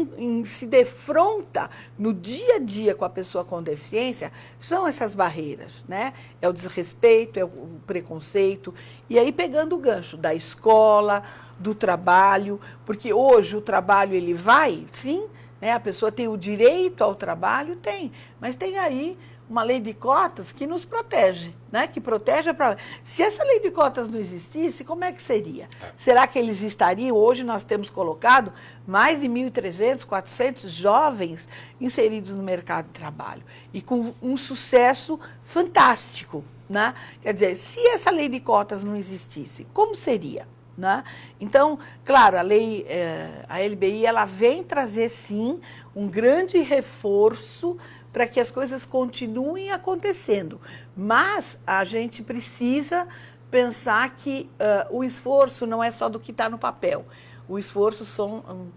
Speaker 1: se defronta no dia a dia com a pessoa com deficiência são essas barreiras, né? É o desrespeito, é o preconceito. E aí, pegando o gancho da escola, do trabalho, porque hoje o trabalho ele vai, sim, né? A pessoa tem o direito ao trabalho, tem, mas tem aí uma lei de cotas que nos protege, né? Que protege a... Se essa lei de cotas não existisse, como é que seria? Será que eles estariam? Hoje nós temos colocado mais de 1.300, 400 jovens inseridos no mercado de trabalho e com um sucesso fantástico, né? Quer dizer, se essa lei de cotas não existisse, como seria? Né? Então, claro, a LBI ela vem trazer, sim, um grande reforço para que as coisas continuem acontecendo. Mas a gente precisa pensar que o esforço não é só do que está no papel. O esforço são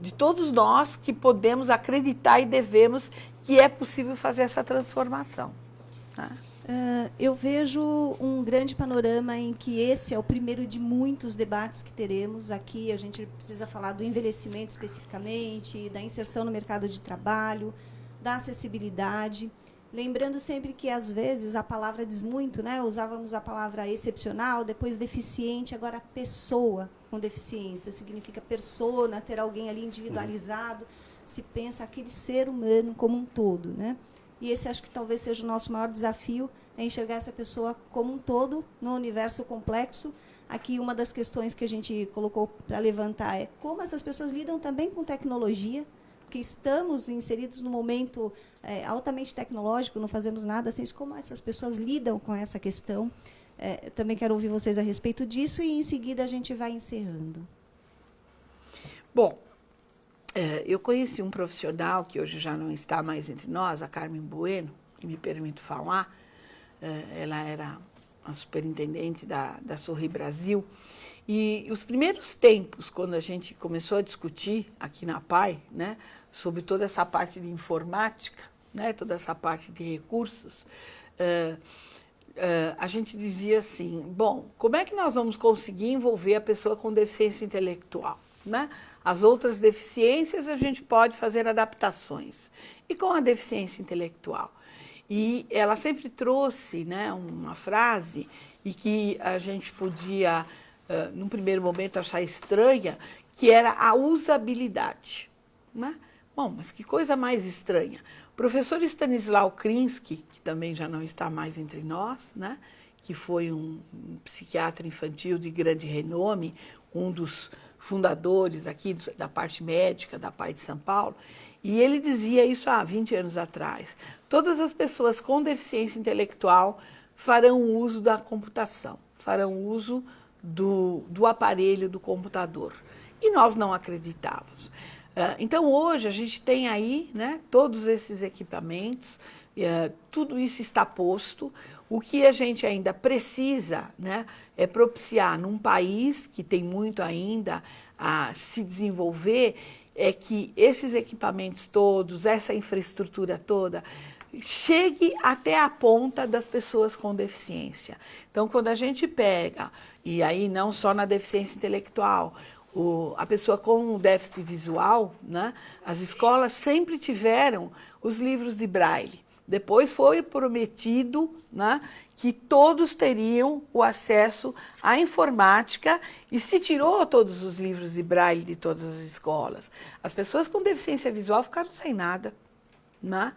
Speaker 1: de todos nós que podemos acreditar e devemos que é possível fazer essa transformação. Né?
Speaker 3: Eu vejo um grande panorama em que esse é o primeiro de muitos debates que teremos. Aqui a gente precisa falar do envelhecimento especificamente, da inserção no mercado de trabalho, da acessibilidade. Lembrando sempre que, às vezes, a palavra diz muito, né? Usávamos a palavra excepcional, depois deficiente, agora pessoa com deficiência. Significa persona, ter alguém ali individualizado. Se pensa aquele ser humano como um todo, né? E esse acho que talvez seja o nosso maior desafio, é enxergar essa pessoa como um todo, no universo complexo. Aqui, uma das questões que a gente colocou para levantar é como essas pessoas lidam também com tecnologia, porque estamos inseridos num momento altamente tecnológico, não fazemos nada sem isso. Como essas pessoas lidam com essa questão? Também quero ouvir vocês a respeito disso e, em seguida, a gente vai encerrando.
Speaker 1: Bom, eu conheci um profissional que hoje já não está mais entre nós, a Carmen Bueno, que me permito falar. Ela era a superintendente da Sorri Brasil. E os primeiros tempos, quando a gente começou a discutir aqui na PAI, né, sobre toda essa parte de informática, né, toda essa parte de recursos, a gente dizia assim, bom, como é que nós vamos conseguir envolver a pessoa com deficiência intelectual? Né? As outras deficiências a gente pode fazer adaptações. E com a deficiência intelectual? E ela sempre trouxe, né, uma frase e que a gente podia, num primeiro momento, achar estranha, que era a usabilidade. Né? Bom, mas que coisa mais estranha. O professor Stanislau Krinsky, que também já não está mais entre nós, né, que foi um psiquiatra infantil de grande renome, um dos fundadores aqui da parte médica da PAI de São Paulo, e ele dizia isso há 20 anos atrás. Todas as pessoas com deficiência intelectual farão uso da computação, farão uso do aparelho, do computador. E nós não acreditávamos. Então, hoje, a gente tem aí, né, todos esses equipamentos, tudo isso está posto. O que a gente ainda precisa, né, é propiciar num país que tem muito ainda a se desenvolver, é que esses equipamentos todos, essa infraestrutura toda, chegue até a ponta das pessoas com deficiência. Então, quando a gente pega, e aí não só na deficiência intelectual, a pessoa com déficit visual, né, as escolas sempre tiveram os livros de Braille. Depois foi prometido, né, que todos teriam o acesso à informática e se tirou todos os livros de Braille de todas as escolas. As pessoas com deficiência visual ficaram sem nada. Né?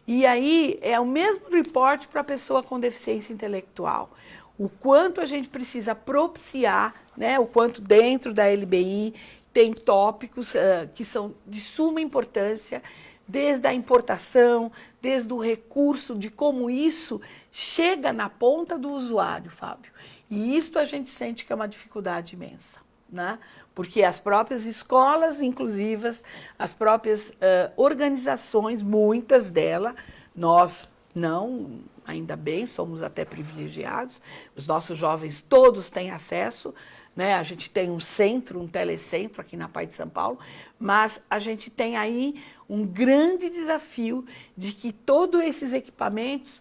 Speaker 1: E aí é o mesmo reporte para a pessoa com deficiência intelectual. O quanto a gente precisa propiciar, né, o quanto dentro da LBI tem tópicos que são de suma importância, desde a importação, desde o recurso, de como isso chega na ponta do usuário, Fábio. E isso a gente sente que é uma dificuldade imensa, né? Porque as próprias escolas inclusivas, as próprias organizações, muitas delas, nós não, ainda bem, somos até privilegiados, os nossos jovens todos têm acesso, né? A gente tem um centro, um telecentro aqui na PAI de São Paulo, mas a gente tem aí um grande desafio de que todos esses equipamentos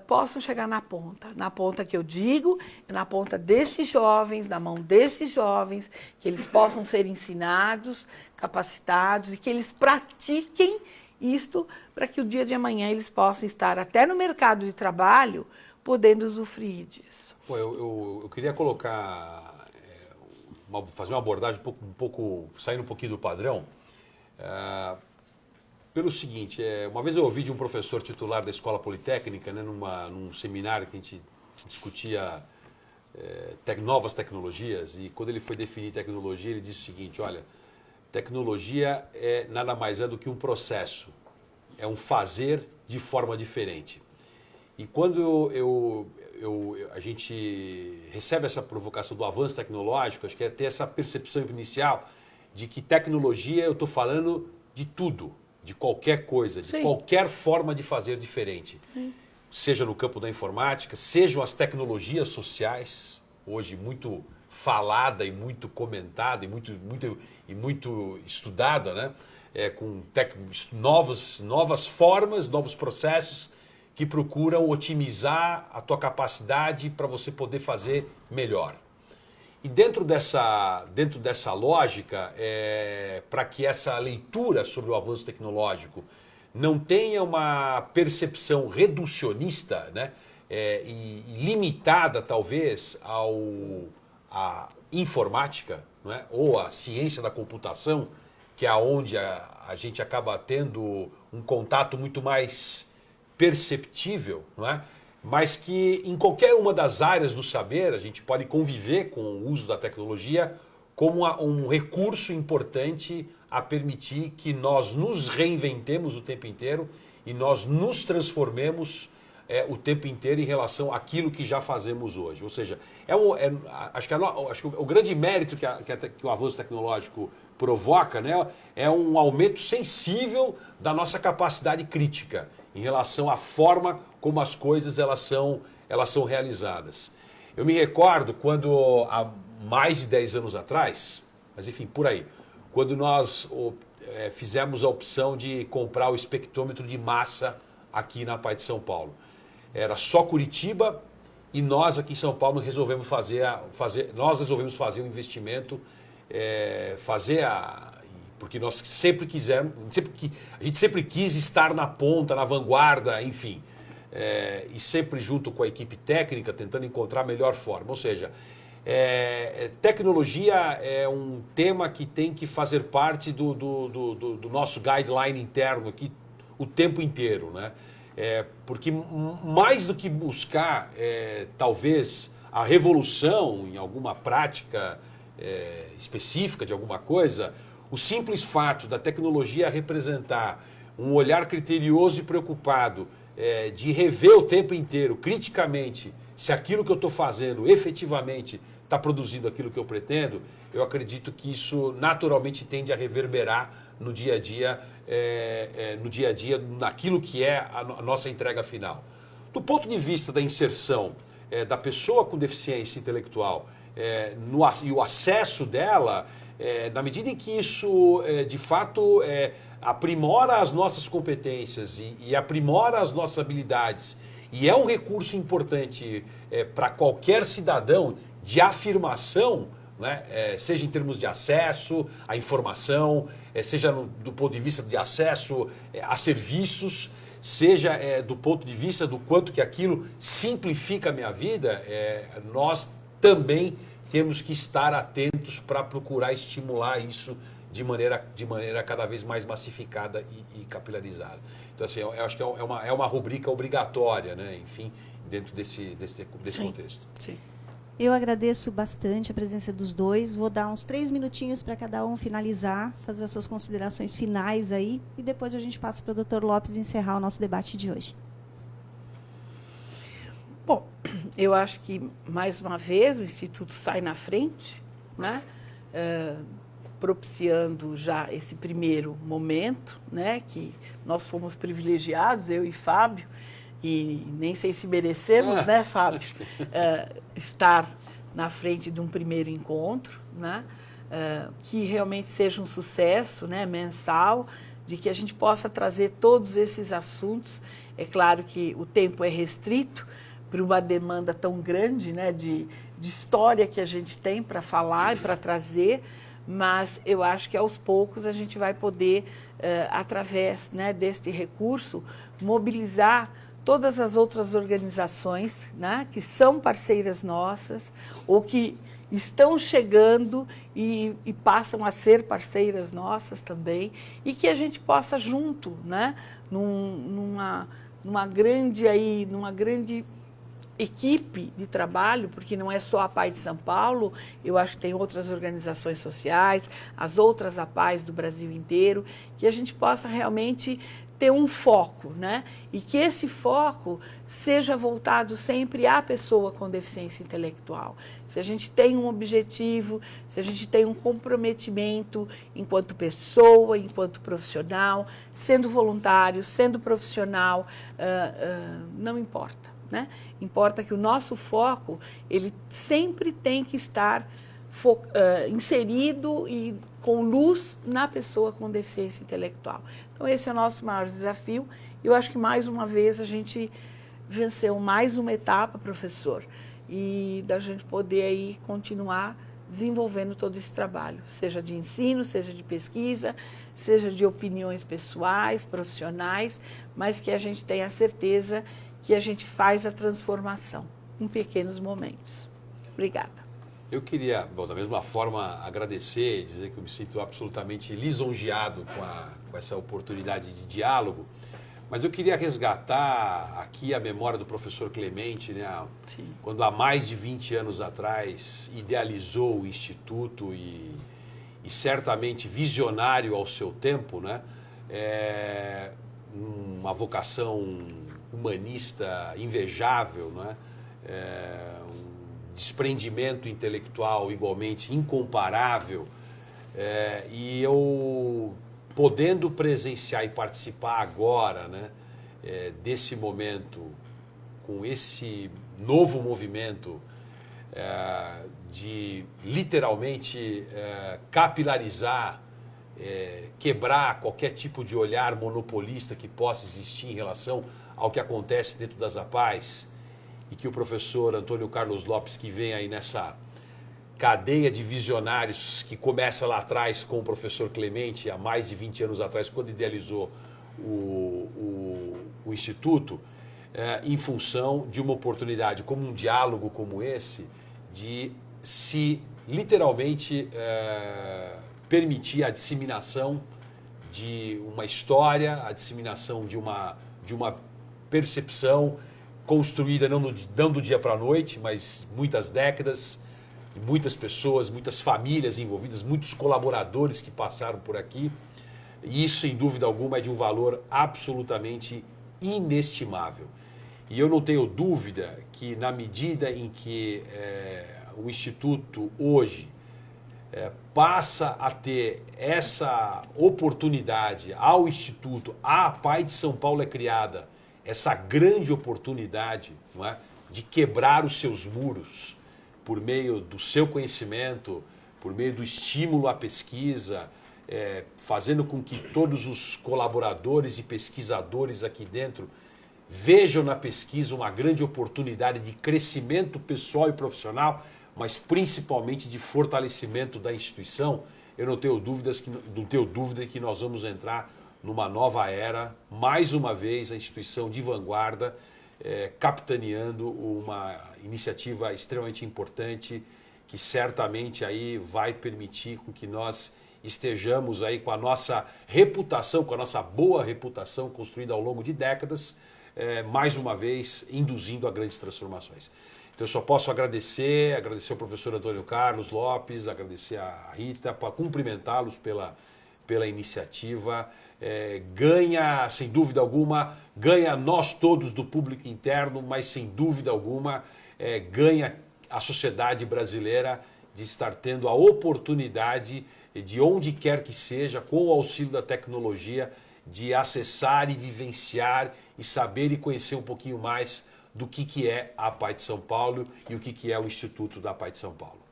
Speaker 1: possam chegar na ponta que eu digo, na ponta desses jovens, na mão desses jovens, que eles possam ser ensinados, capacitados e que eles pratiquem isto para que o dia de amanhã eles possam estar até no mercado de trabalho podendo usufruir disso.
Speaker 4: Pô, eu queria colocar, fazer uma abordagem saindo um pouquinho do padrão, pelo seguinte, uma vez eu ouvi de um professor titular da Escola Politécnica, né, num seminário que a gente discutia novas tecnologias, e quando ele foi definir tecnologia, ele disse o seguinte, olha, tecnologia nada mais é do que um processo, é um fazer de forma diferente. E quando a gente recebe essa provocação do avanço tecnológico, acho que é ter essa percepção inicial de que tecnologia, eu estou falando de tudo, de qualquer coisa, de qualquer forma de fazer diferente. Seja no campo da informática, sejam as tecnologias sociais, hoje muito falada e muito comentada e muito estudada, né? Com novas formas, novos processos que procuram otimizar a tua capacidade para você poder fazer melhor. E dentro dessa lógica, para que essa leitura sobre o avanço tecnológico não tenha uma percepção reducionista, né, e limitada talvez à informática, não é, ou à ciência da computação, que é onde a gente acaba tendo um contato muito mais perceptível, não é? Mas que em qualquer uma das áreas do saber a gente pode conviver com o uso da tecnologia como um recurso importante a permitir que nós nos reinventemos o tempo inteiro e nós nos transformemos o tempo inteiro em relação àquilo que já fazemos hoje. Ou seja, acho que o grande mérito que o avanço tecnológico provoca, né, é um aumento sensível da nossa capacidade crítica em relação à forma como as coisas elas são realizadas. Eu me recordo quando, há mais de 10 anos atrás, mas enfim, por aí, quando nós fizemos a opção de comprar o espectrômetro de massa aqui na APAE de São Paulo. Era só Curitiba e nós aqui em São Paulo resolvemos fazer um investimento, porque nós sempre quisemos, a gente sempre quis estar na ponta, na vanguarda, enfim, e sempre junto com a equipe técnica tentando encontrar a melhor forma. Ou seja, tecnologia é um tema que tem que fazer parte do nosso guideline interno aqui o tempo inteiro, né? Porque mais do que buscar, talvez, a revolução em alguma prática específica de alguma coisa, o simples fato da tecnologia representar um olhar criterioso e preocupado de rever o tempo inteiro, criticamente, se aquilo que eu estou fazendo efetivamente está produzindo aquilo que eu pretendo, eu acredito que isso naturalmente tende a reverberar no dia a dia, naquilo que é a nossa entrega final. Do ponto de vista da inserção da pessoa com deficiência intelectual e o acesso dela, na medida em que isso, de fato, aprimora as nossas competências e aprimora as nossas habilidades, e é um recurso importante para qualquer cidadão de afirmação, né? Seja em termos de acesso à informação, seja do ponto de vista de acesso a serviços, seja do ponto de vista do quanto que aquilo simplifica a minha vida, nós também temos que estar atentos para procurar estimular isso de maneira cada vez mais massificada e capilarizada. Então, assim, eu acho que é uma rubrica obrigatória, né? Enfim, dentro desse contexto.
Speaker 1: Sim.
Speaker 3: Eu agradeço bastante a presença dos dois. Vou dar uns 3 minutinhos para cada um finalizar, fazer as suas considerações finais aí, e depois a gente passa para o Dr. Lopes encerrar o nosso debate de hoje.
Speaker 1: Bom, eu acho que, mais uma vez, o Instituto sai na frente, né? Propiciando já esse primeiro momento, né? Que nós fomos privilegiados, eu e Fábio, e nem sei se merecemos, né, Fábio, estar na frente de um primeiro encontro, né? Que realmente seja um sucesso, né, mensal, de que a gente possa trazer todos esses assuntos. É claro que o tempo é restrito para uma demanda tão grande, né, de história que a gente tem para falar e para trazer, mas eu acho que aos poucos a gente vai poder, através, né, deste recurso, mobilizar todas as outras organizações, né, que são parceiras nossas ou que estão chegando e passam a ser parceiras nossas também, e que a gente possa junto, né, numa grande equipe de trabalho, porque não é só a APAE de São Paulo, eu acho que tem outras organizações sociais, as outras APAEs do Brasil inteiro, que a gente possa realmente ter um foco, né? E que esse foco seja voltado sempre à pessoa com deficiência intelectual. Se a gente tem um objetivo, se a gente tem um comprometimento enquanto pessoa, enquanto profissional, sendo voluntário, sendo profissional, não importa, né? Importa que o nosso foco, ele sempre tem que estar inserido e com luz na pessoa com deficiência intelectual. Então esse é o nosso maior desafio. Eu acho que mais uma vez a gente venceu mais uma etapa, professor, e da gente poder aí continuar desenvolvendo todo esse trabalho, seja de ensino, seja de pesquisa, seja de opiniões pessoais, profissionais, mas que a gente tenha a certeza que a gente faz a transformação em pequenos momentos. Obrigada.
Speaker 4: Eu queria, bom, da mesma forma, agradecer e dizer que eu me sinto absolutamente lisonjeado com essa oportunidade de diálogo, mas eu queria resgatar aqui a memória do professor Clemente, né?
Speaker 1: Sim.
Speaker 4: Quando há mais de 20 anos atrás idealizou o Instituto e certamente visionário ao seu tempo, né? Uma vocação humanista invejável, né? Um desprendimento intelectual igualmente incomparável, e eu podendo presenciar e participar agora, né, desse momento, com esse novo movimento de literalmente capilarizar, quebrar qualquer tipo de olhar monopolista que possa existir em relação ao que acontece dentro das APAES, e que o professor Antônio Carlos Lopes, que vem aí nessa cadeia de visionários que começa lá atrás com o professor Clemente, há mais de 20 anos atrás, quando idealizou o Instituto, em função de uma oportunidade, como um diálogo como esse, de se literalmente permitir a disseminação de uma história, a disseminação de uma percepção construída não do dia para a noite, mas muitas décadas, muitas pessoas, muitas famílias envolvidas, muitos colaboradores que passaram por aqui. E isso, sem dúvida alguma, é de um valor absolutamente inestimável. E eu não tenho dúvida que, na medida em que o Instituto hoje passa a ter essa oportunidade, ao Instituto, a APAE de São Paulo é criada, essa grande oportunidade, não é, de quebrar os seus muros por meio do seu conhecimento, por meio do estímulo à pesquisa, fazendo com que todos os colaboradores e pesquisadores aqui dentro vejam na pesquisa uma grande oportunidade de crescimento pessoal e profissional, mas principalmente de fortalecimento da instituição. Eu não tenho dúvida que nós vamos entrar numa nova era, mais uma vez a instituição de vanguarda, capitaneando uma iniciativa extremamente importante, que certamente aí vai permitir com que nós estejamos aí com a nossa reputação, com a nossa boa reputação construída ao longo de décadas, mais uma vez induzindo a grandes transformações. Então eu só posso agradecer ao professor Antônio Carlos Lopes, agradecer a Rita, para cumprimentá-los pela iniciativa. Ganha, sem dúvida alguma, ganha nós todos do público interno, mas sem dúvida alguma ganha a sociedade brasileira de estar tendo a oportunidade, de onde quer que seja, com o auxílio da tecnologia, de acessar e vivenciar e saber e conhecer um pouquinho mais do que é a APAE de São Paulo e o que é o Instituto da APAE de São Paulo.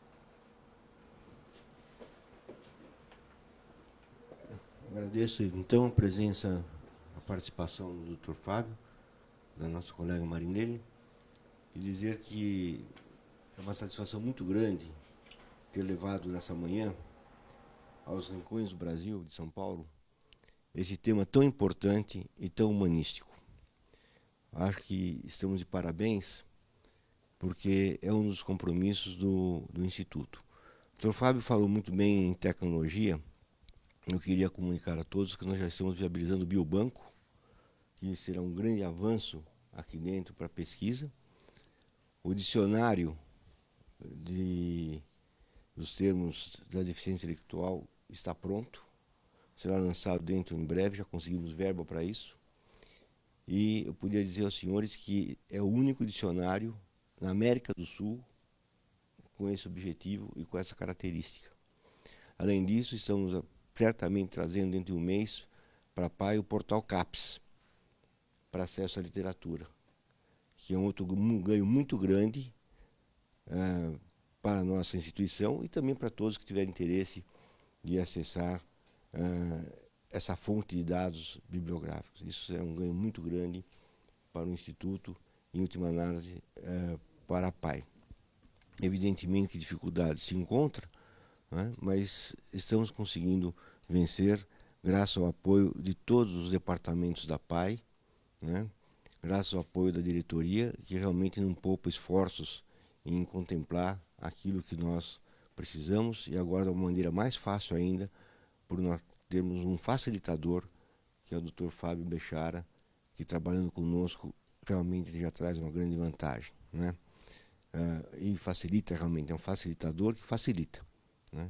Speaker 2: Agradeço, então, a presença, a participação do Dr. Fábio, da nossa colega Marinelli, e dizer que é uma satisfação muito grande ter levado nessa manhã aos rincões do Brasil, de São Paulo, esse tema tão importante e tão humanístico. Acho que estamos de parabéns, porque é um dos compromissos do Instituto. O Dr. Fábio falou muito bem em tecnologia. Eu queria comunicar a todos que nós já estamos viabilizando o biobanco, que será um grande avanço aqui dentro para a pesquisa. O dicionário dos termos da deficiência intelectual está pronto, será lançado dentro em breve, já conseguimos verba para isso. E eu podia dizer aos senhores que é o único dicionário na América do Sul com esse objetivo e com essa característica. Além disso, estamos certamente trazendo dentro de um mês para a APAE o portal CAPES, para acesso à literatura, que é um outro ganho muito grande para a nossa instituição e também para todos que tiverem interesse de acessar essa fonte de dados bibliográficos. Isso é um ganho muito grande para o Instituto, em última análise, para a PAI. Evidentemente que dificuldades se encontram, né, mas estamos conseguindo vencer graças ao apoio de todos os departamentos da PAI, né, graças ao apoio da diretoria, que realmente não poupa esforços em contemplar aquilo que nós precisamos, e agora de uma maneira mais fácil ainda, por nós termos um facilitador, que é o Dr. Fábio Bechara, que trabalhando conosco realmente já traz uma grande vantagem, né? E facilita realmente, é um facilitador que facilita, né?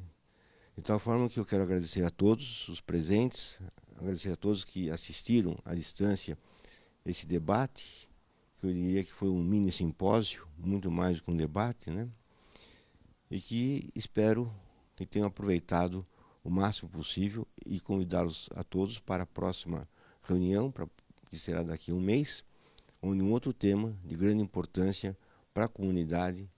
Speaker 2: De tal forma que eu quero agradecer a todos os presentes, agradecer a todos que assistiram à distância esse debate, que eu diria que foi um mini simpósio, muito mais do que um debate, né? E que espero que tenham aproveitado o máximo possível e convidá-los a todos para a próxima reunião, que será daqui a um mês, onde um outro tema de grande importância para a comunidade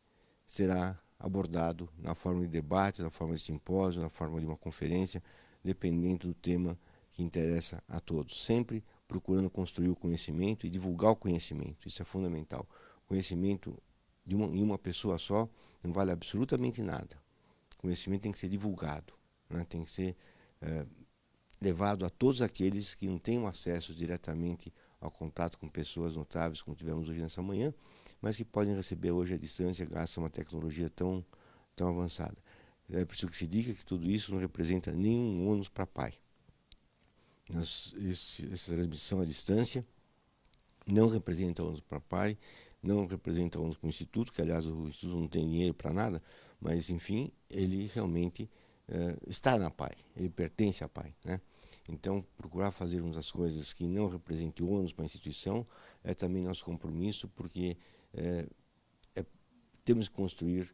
Speaker 2: será abordado na forma de debate, na forma de simpósio, na forma de uma conferência, dependendo do tema que interessa a todos. Sempre procurando construir o conhecimento e divulgar o conhecimento. Isso é fundamental. O conhecimento em uma pessoa só não vale absolutamente nada. O conhecimento tem que ser divulgado, né? Tem que ser levado a todos aqueles que não têm acesso diretamente ao contato com pessoas notáveis, como tivemos hoje nessa manhã, mas que podem receber hoje à distância graças a uma tecnologia tão avançada. É preciso que se diga que tudo isso não representa nenhum ônus para a PAI. Essa transmissão à distância não representa ônus para a PAI, não representa ônus para o Instituto, que aliás o Instituto não tem dinheiro para nada, mas enfim, ele realmente está na PAI, ele pertence à PAI, né? Então, procurar fazermos as coisas que não representem ônus para a instituição é também nosso compromisso, porque temos que construir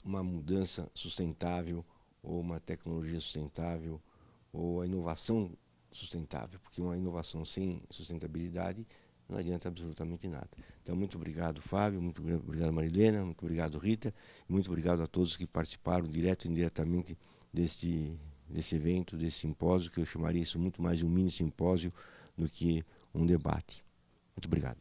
Speaker 2: uma mudança sustentável, ou uma tecnologia sustentável, ou a inovação sustentável, porque uma inovação sem sustentabilidade não adianta absolutamente nada. Então, muito obrigado, Fábio, muito obrigado, Marilena, muito obrigado, Rita, e muito obrigado a todos que participaram direto e indiretamente desse evento, desse simpósio, que eu chamaria isso muito mais de um mini simpósio do que um debate. Muito obrigado.